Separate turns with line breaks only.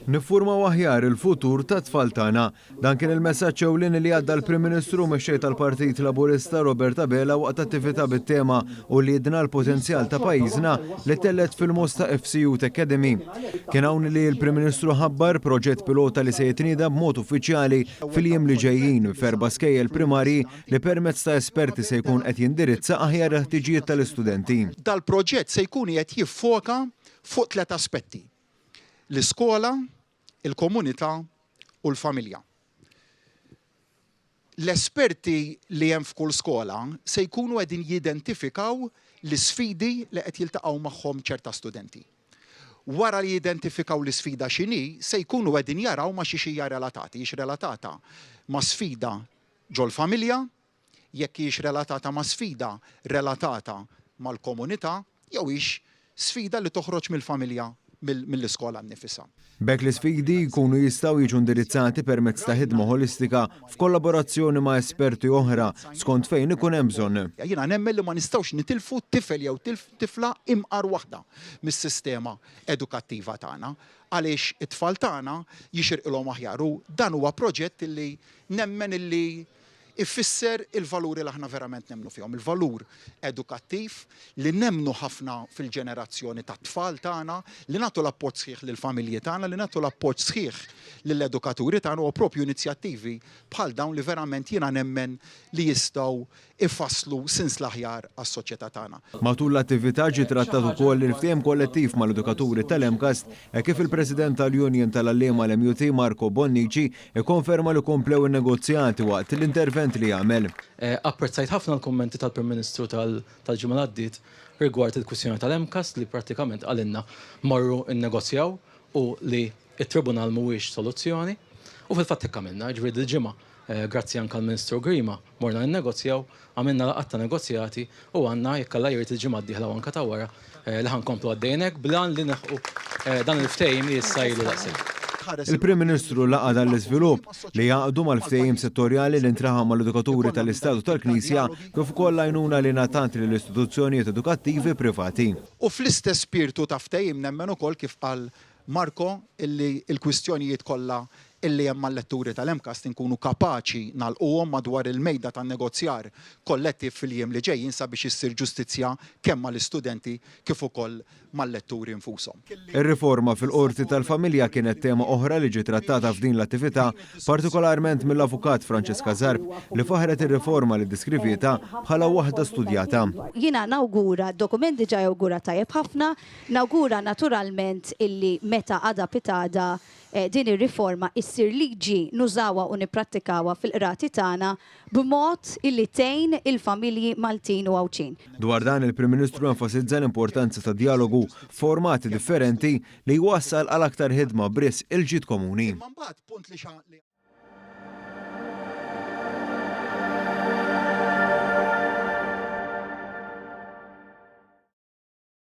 Niffurmaw aħjar il-futur ta' tfal tagħna. Dan kien il-messaġġ ewlieni li għadda l-Prim Ministru mexxej tal-Partit Laburista Robert Abela waqt attività bit-tema u li jidna l-potenzjal ta' pajjiżna li tellet fil-mos ta' FC Youth Academy. Kien hawn li l-Prim Ministru ħabbar proġett pilota li se jitnieda b'mod uffiċjali fil-jiem li ġejjin f'erba' skejjel primarji li permezz ta' esperti se jkun qed jindirizza aħjar ħtiġijiet tal-istudenti.
Dal-proġett se jkun qed jiffoka fuq 3 aspetti: l-iskola, il-komunità u l-familja. L-esperti li hemm f'kull skola se jkunu qegħdin jidentifikaw l-isfidi li qed jiltaqgħu magħhom ċerta studenti. Wara li jidentifikaw l-isfida x'inhi, se jkunu qegħdin jaraw ma' xi hija relatati, hix relatata ma' sfida ġol-familja, jekk hix relatata ma' sfida relatata mal-komunità, jew hix sfida li toħroġ mill-familja mill-iskola nnifisha.
B'hekk l-isfidi jkunu jistgħu jiġu indirizzati permezz ta' ħidma holistika f'kollaborazzjoni ma' esperti oħra skont fejn ikun hemm bżonn.
Jiena nemmen li ma nistgħux nitilfu tifel jew tifla imqar waħda mis-sistema edukattiva tagħna għaliex it-tfal tagħna jixirqilhom aħjar u dan huwa proġett li nemmen illi ifisser il-valuri li aħna verament nemmnu fihom, il-valur edukattiv li nemmnu ħafna fil-ġenerazzjoni ta' tfal tagħna, li nagħtu l-appoġġ sħiħ lill-familji tagħna, li nagħtu l-appoġġ sħiħ lill-edukaturi tagħna u proprju inizjattivi bħal dawn li verament jiena nemmen li jistgħu ifasslu sins l-aħjar għas-soċjetà tagħna.
Matul l-attività ġie trattat ukoll il-ftehim kollettiv mal-edukaturi tal-EMCAST kif il-President tal-Union tal-Allema l-MUT Marco Bonnici ikkonferma li komplew in-negozjati waqt l-intervent li jagħmel.
Apprezzajt ħafna l-kummenti tal-Prim Ministru tal-ġimgħa għaddiet rigward il-kwistjoni tal-EMCAST li prattikament għalinna marru nnegozjaw u li it-Tribunal mhuwiex soluzzjoni u fil-fatt hekk għamilna, ġifieri il-ġimgħa grazzi anke għall-Ministru Grima morna nnegozjaw, għamilna laqgħat ta' negozjati u għandna jekk Alla jrid il-ġimgħa d-dieħla anke ta' wara li ħankomplu għaddejnek blan li neħqu dan il-ftehim li issa ilu daqshekk.
Il-Prim Ministru laqa dan l-iżvilupp li jaqdu mal-ftehim settorjali li ntraħa mal-edukaturi tal-Istat u tal-Knisja kif ukoll għajnuna li ngħatanti lill-istituzzjonijiet edukattivi privati.
U fl-istess spiritu ta' ftehim nemmen ukoll kif qal Marco illi l-kwistjonijiet kollha illi hemm mal-letturi tal-EMCAST inkunu kapaċi nagħlquhom madwar il-mejda tan-negozjar kollettiv fil-jiem li ġejjin sabiex issir ġustizzja kemm mal-istudenti kif ukoll mal-letturi infushom.
Ir-riforma fil-qorti tal-familja kienet tema oħra li ġiet trattata f'din l-attività, partikolarment mill-avukat Franċeska Zarb li faħret ir-riforma li diskrivita bħala waħda studjata.
Jiena nawgura, d-dokument diġà jawgura tajjeb ħafna, nawgura naturalment illi meta għada pitada din ir-riforma issir liġi nużawha u nipprattikawha fil-qrati tagħna b'mod illi tgħin il-familji Maltin u Għawċin.
Dwar dan il-Prim Ministru enfasizza l-importanza ta' dialogu formati differenti li jwassal għal aktar ħidma bris il-ġid komuni.